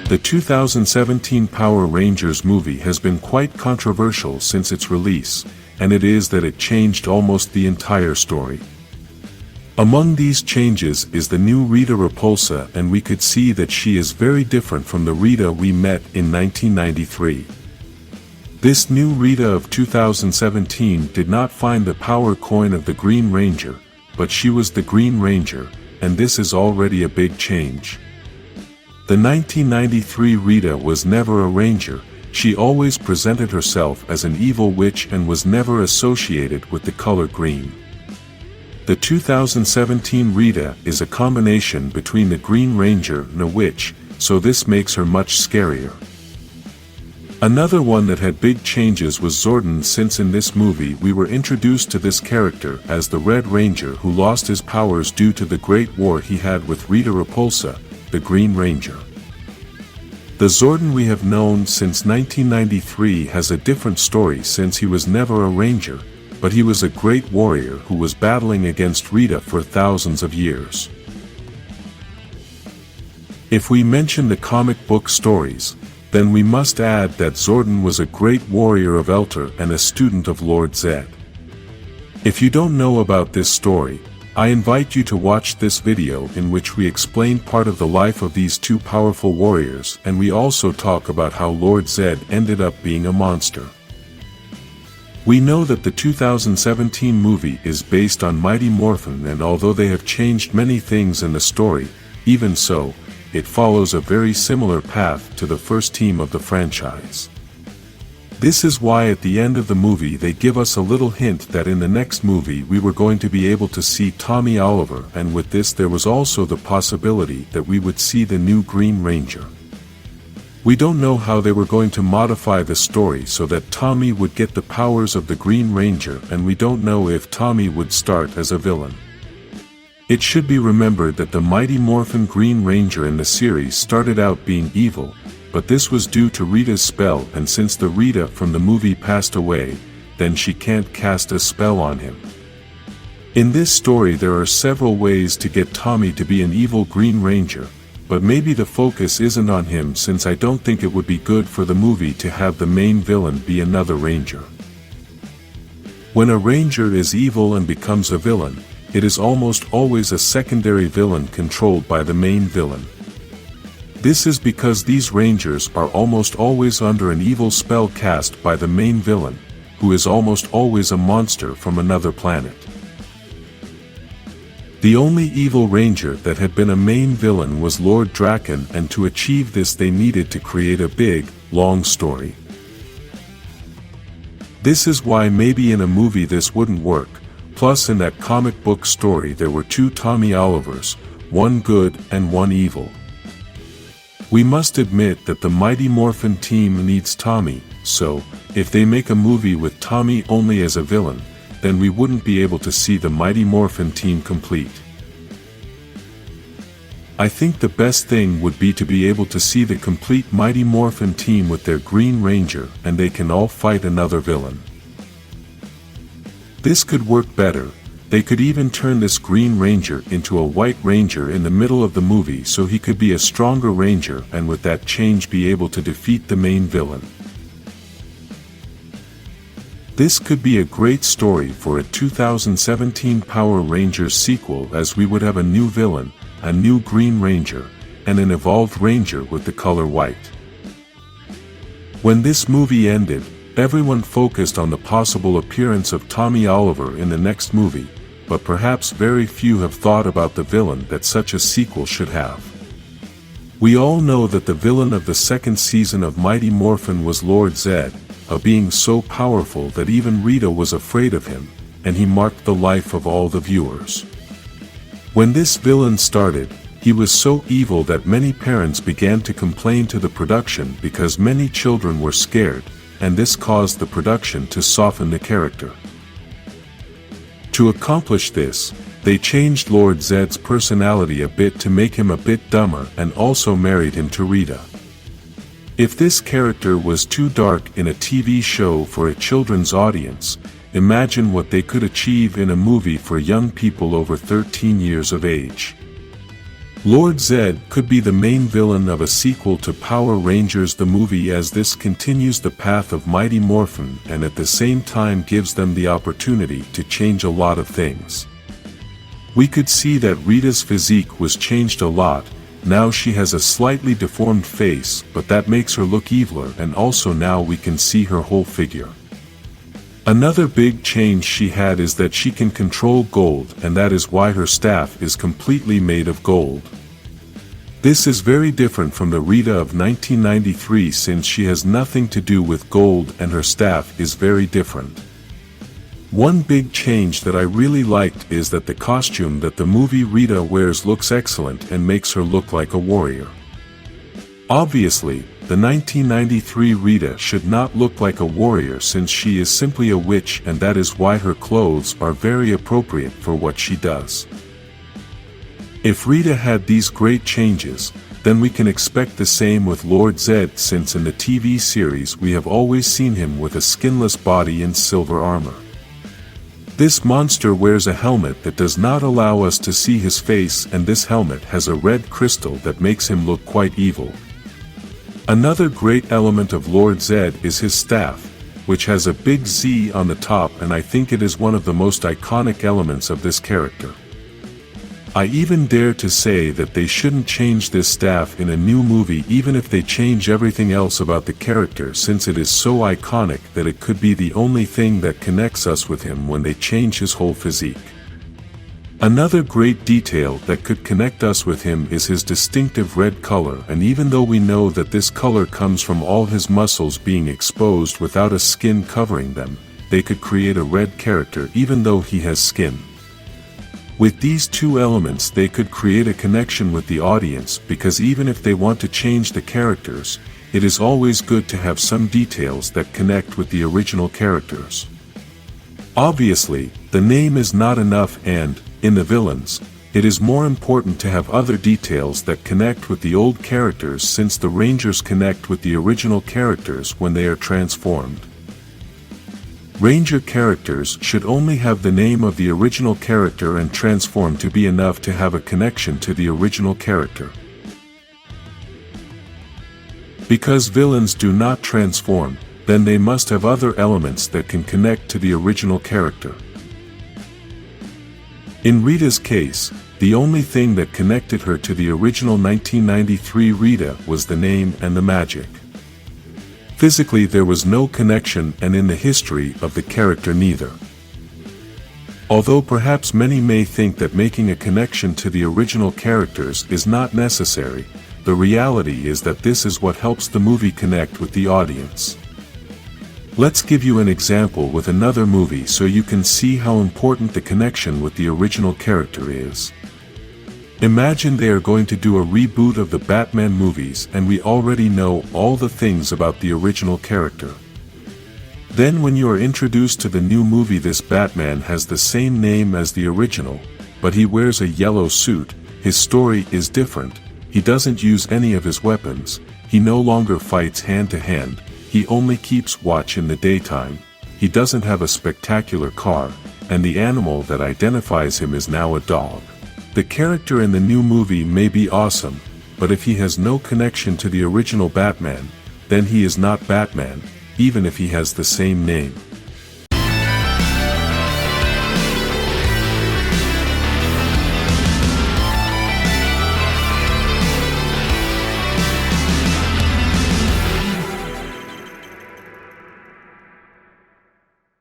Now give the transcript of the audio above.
The 2017 Power Rangers movie has been quite controversial since its release, and it is that it changed almost the entire story. Among these changes is the new Rita Repulsa, and we could see that she is very different from the Rita we met in 1993. This new Rita of 2017 did not find the power coin of the Green Ranger, but she was the Green Ranger, and this is already a big change. The 1993 Rita was never a ranger. She always presented herself as an evil witch and was never associated with the color green. The 2017 Rita is a combination between the Green Ranger and a witch, so this makes her much scarier. Another one that had big changes was Zordon, since in this movie we were introduced to this character as the Red Ranger who lost his powers due to the Great War he had with Rita Repulsa, the Green Ranger. The Zordon we have known since 1993 has a different story, since he was never a ranger, but he was a great warrior who was battling against Rita for thousands of years. If we mention the comic book stories, then we must add that Zordon was a great warrior of Elter and a student of Lord Zedd. If you don't know about this story, I invite you to watch this video in which we explain part of the life of these two powerful warriors, and we also talk about how Lord Zedd ended up being a monster. We know that the 2017 movie is based on Mighty Morphin, and although they have changed many things in the story, even so, it follows a very similar path to the first team of the franchise. This is why at the end of the movie they give us a little hint that in the next movie we were going to be able to see Tommy Oliver, and with this there was also the possibility that we would see the new Green Ranger. We don't know how they were going to modify the story so that Tommy would get the powers of the Green Ranger, and we don't know if Tommy would start as a villain. It should be remembered that the Mighty Morphin Green Ranger in the series started out being evil, but this was due to Rita's spell, and since the Rita from the movie passed away, then she can't cast a spell on him. In this story there are several ways to get Tommy to be an evil Green Ranger, but maybe the focus isn't on him, since I don't think it would be good for the movie to have the main villain be another ranger. When a ranger is evil and becomes a villain, it is almost always a secondary villain controlled by the main villain. This is because these rangers are almost always under an evil spell cast by the main villain, who is almost always a monster from another planet. The only evil ranger that had been a main villain was Lord Draken, and to achieve this they needed to create a big, long story. This is why maybe in a movie this wouldn't work, plus in that comic book story there were two Tommy Olivers, one good and one evil. We must admit that the Mighty Morphin team needs Tommy, so, if they make a movie with Tommy only as a villain, then we wouldn't be able to see the Mighty Morphin team complete. I think the best thing would be to be able to see the complete Mighty Morphin team with their Green Ranger, and they can all fight another villain. This could work better. They could even turn this Green Ranger into a White Ranger in the middle of the movie so he could be a stronger ranger, and with that change be able to defeat the main villain. This could be a great story for a 2017 Power Rangers sequel, as we would have a new villain, a new Green Ranger, and an evolved Ranger with the color white. When this movie ended, everyone focused on the possible appearance of Tommy Oliver in the next movie, but perhaps very few have thought about the villain that such a sequel should have. We all know that the villain of the second season of Mighty Morphin was Lord Zedd, a being so powerful that even Rita was afraid of him, and he marked the life of all the viewers. When this villain started, he was so evil that many parents began to complain to the production because many children were scared, and this caused the production to soften the character. To accomplish this, they changed Lord Zedd's personality a bit to make him a bit dumber, and also married him to Rita. If this character was too dark in a TV show for a children's audience, imagine what they could achieve in a movie for young people over 13 years of age. Lord Zedd could be the main villain of a sequel to Power Rangers the movie, as this continues the path of Mighty Morphin and at the same time gives them the opportunity to change a lot of things. We could see that Rita's physique was changed a lot. Now she has a slightly deformed face, but that makes her look eviler, and also now we can see her whole figure. Another big change she had is that she can control gold, and that is why her staff is completely made of gold. This is very different from the Rita of 1993, since she has nothing to do with gold and her staff is very different. One big change that I really liked is that the costume that the movie Rita wears looks excellent and makes her look like a warrior. Obviously, the 1993 Rita should not look like a warrior since she is simply a witch, and that is why her clothes are very appropriate for what she does. If Rita had these great changes, then we can expect the same with Lord Zedd, since in the TV series we have always seen him with a skinless body and silver armor. This monster wears a helmet that does not allow us to see his face, and this helmet has a red crystal that makes him look quite evil. Another great element of Lord Zedd is his staff, which has a big Z on the top, and I think it is one of the most iconic elements of this character. I even dare to say that they shouldn't change this staff in a new movie, even if they change everything else about the character, since it is so iconic that it could be the only thing that connects us with him when they change his whole physique. Another great detail that could connect us with him is his distinctive red color, and even though we know that this color comes from all his muscles being exposed without a skin covering them, they could create a red character even though he has skin. With these two elements they could create a connection with the audience, because even if they want to change the characters, it is always good to have some details that connect with the original characters. Obviously, the name is not enough, and in the villains, it is more important to have other details that connect with the old characters, since the Rangers connect with the original characters when they are transformed. Ranger characters should only have the name of the original character and transform to be enough to have a connection to the original character. Because villains do not transform, then they must have other elements that can connect to the original character. In Rita's case, the only thing that connected her to the original 1993 Rita was the name and the magic. Physically there was no connection, and in the history of the character neither. Although perhaps many may think that making a connection to the original characters is not necessary, the reality is that this is what helps the movie connect with the audience. Let's give you an example with another movie so you can see how important the connection with the original character is. Imagine they are going to do a reboot of the Batman movies, and we already know all the things about the original character. Then when you are introduced to the new movie, this Batman has the same name as the original, but he wears a yellow suit. His story is different. He doesn't use any of his weapons. He no longer fights hand to hand. He only keeps watch in the daytime. He doesn't have a spectacular car, and the animal that identifies him is now a dog. The character in the new movie may be awesome, but if he has no connection to the original Batman, then he is not Batman, even if he has the same name.